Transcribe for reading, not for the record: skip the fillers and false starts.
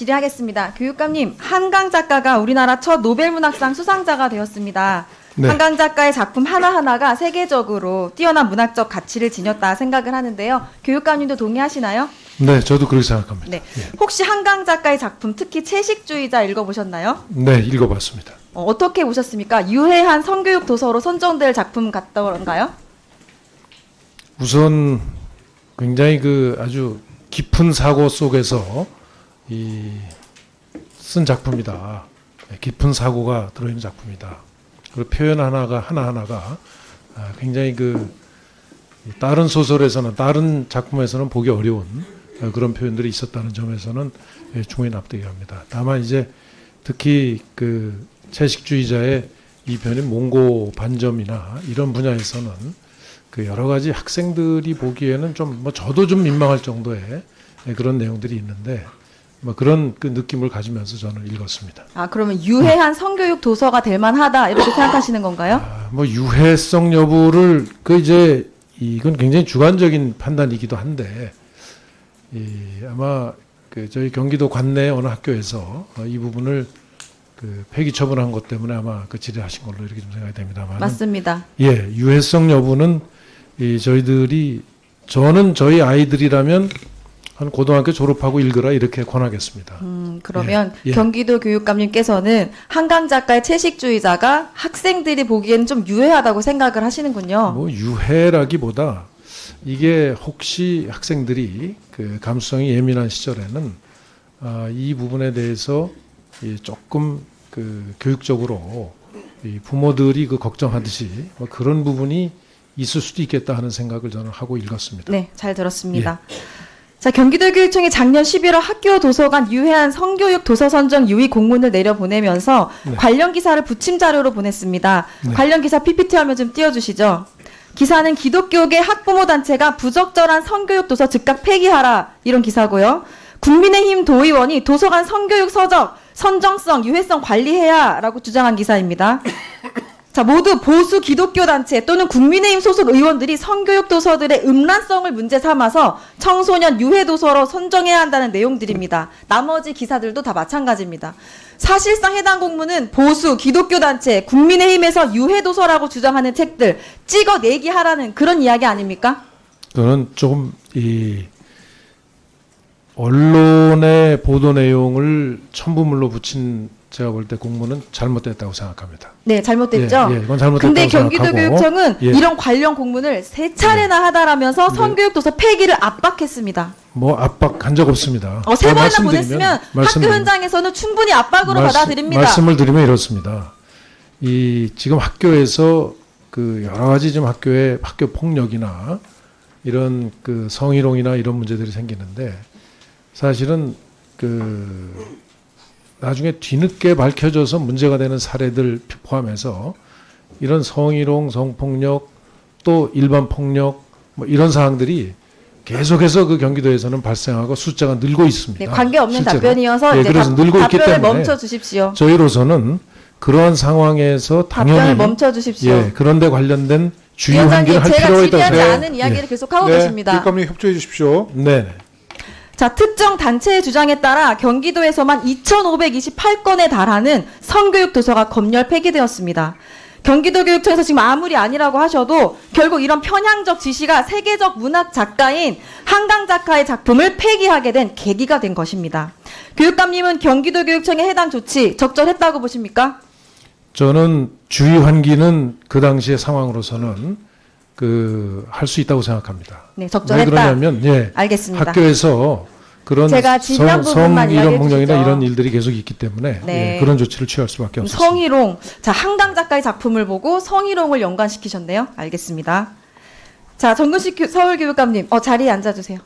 질의하겠습니다. 교육감님, 한강 작가가 우리나라 첫 노벨문학상 수상자가 되었습니다. 네. 한강 작가의 작품 하나하나가 세계적으로 뛰어난 문학적 가치를 지녔다 생각을 하는데요. 교육감님도 동의하시나요? 네, 저도 그렇게 생각합니다. 네. 예. 혹시 한강 작가의 작품, 특히 채식주의자 읽어보셨나요? 네, 읽어봤습니다. 어떻게 보셨습니까? 유해한 성교육 도서로 선정될 작품 같던가요? 우선 굉장히 그 아주 깊은 사고 속에서 쓴 작품이다. 깊은 사고가 들어있는 작품이다. 그리고 표현 하나하나가 굉장히 그 다른 소설에서는 다른 작품에서는 보기 어려운 그런 표현들이 있었다는 점에서는 충분히 납득이 갑니다. 다만 이제 특히 그 채식주의자의 이 편인 몽고 반점이나 이런 분야에서는 그 여러 가지 학생들이 보기에는 좀 뭐 저도 좀 민망할 정도의 그런 내용들이 있는데 뭐 그런 그 느낌을 가지면서 저는 읽었습니다. 아, 그러면 유해한 성교육 도서가 될 만하다 이렇게 생각하시는 건가요? 뭐 유해성 여부를 그 이제 이건 굉장히 주관적인 판단이기도 한데 아마 그 저희 경기도 관내 어느 학교에서 이 부분을 그 폐기 처분한 것 때문에 아마 그 질의하신 걸로 이렇게 좀 생각이 됩니다만. 맞습니다. 예, 유해성 여부는 저는 저희 아이들이라면 한 고등학교 졸업하고 읽으라 이렇게 권하겠습니다. 그러면 예. 경기도 교육감님께서는 한강 작가의 채식주의자가 학생들이 보기에는 좀 유해하다고 생각을 하시는군요. 뭐 유해라기보다 이게 혹시 학생들이 그 감수성이 예민한 시절에는 이 부분에 대해서 조금 그 교육적으로 이 부모들이 그 걱정하듯이 뭐 그런 부분이 있을 수도 있겠다 하는 생각을 저는 하고 읽었습니다. 네, 잘 들었습니다. 자, 경기도교육청이 작년 11월 학교 도서관 유해한 성교육 도서 선정 유의 공문을 내려보내면서 네. 관련 기사를 부침 자료로 보냈습니다. 네. 관련 기사 PPT 화면 좀 띄워주시죠. 기사는 기독교계 학부모 단체가 부적절한 성교육 도서 즉각 폐기하라 이런 기사고요. 국민의힘 도의원이 도서관 성교육 서적 선정성, 유해성 관리해야라고 주장한 기사입니다. 자, 모두 보수 기독교 단체 또는 국민의힘 소속 의원들이 성교육 도서들의 음란성을 문제 삼아서 청소년 유해 도서로 선정해야 한다는 내용들입니다. 나머지 기사들도 다 마찬가지입니다. 사실상 해당 공문은 보수 기독교 단체 국민의힘에서 유해 도서라고 주장하는 책들 찍어내기 하라는 그런 이야기 아닙니까? 저는 조금 이 언론의 보도 내용을 첨부물로 붙인 제가 볼 때 공문은 잘못됐다고 생각합니다. 네, 잘못됐죠. 예, 이건 잘못됐다고 근데 생각하고. 경기도교육청은 예. 이런 관련 공문을 3차례나 하다라면서 성교육 도서 폐기를 압박했습니다. 뭐 압박한 적 없습니다. 3번이나 보냈으면 학교 현장에서는 충분히 압박으로 받아들입니다. 말씀을 드리면 이렇습니다. 지금 학교에서 그 여러 가지 좀 학교의 학교 폭력이나 이런 그 성희롱이나 이런 문제들이 생기는데 사실은 그 나중에 뒤늦게 밝혀져서 문제가 되는 사례들 포함해서 이런 성희롱, 성폭력 또 일반 폭력 뭐 이런 사항들이 계속해서 그 경기도에서는 발생하고 숫자가 늘고 있습니다. 네, 관계없는 실제로. 답변이어서 네, 이제 그래서 늘고 있기 답변을 때문에 멈춰 주십시오. 저희로서는 그러한 상황에서 당연히 답변을 멈춰 주십시오. 예, 그런데 관련된 주의 위원장님, 환기를 할 제가 필요가 있다고 질의하지 생각합니다. 않은 이야기를 계속하고 네, 계십니다. 교육감님 협조해 주십시오. 네. 자, 특정 단체의 주장에 따라 경기도에서만 2,528건에 달하는 성교육 도서가 검열 폐기되었습니다. 경기도교육청에서 지금 아무리 아니라고 하셔도 결국 이런 편향적 지시가 세계적 문학 작가인 한강 작가의 작품을 폐기하게 된 계기가 된 것입니다. 교육감님은 경기도교육청의 해당 조치 적절했다고 보십니까? 저는 주의 환기는 그 당시의 상황으로서는 할 수 있다고 생각합니다. 네, 왜 적절했다. 그러냐면 알겠습니다. 학교에서 그런 제가 질의한 부분만 성희롱 이야기해 폭력이나 주시죠. 이런 일들이 계속 있기 때문에 네. 그런 조치를 취할 수밖에 없습니다. 성희롱. 자, 한강 작가의 작품을 보고 성희롱을 연관시키셨네요. 알겠습니다. 자, 정근식 서울교육감님, 자리에 앉아주세요.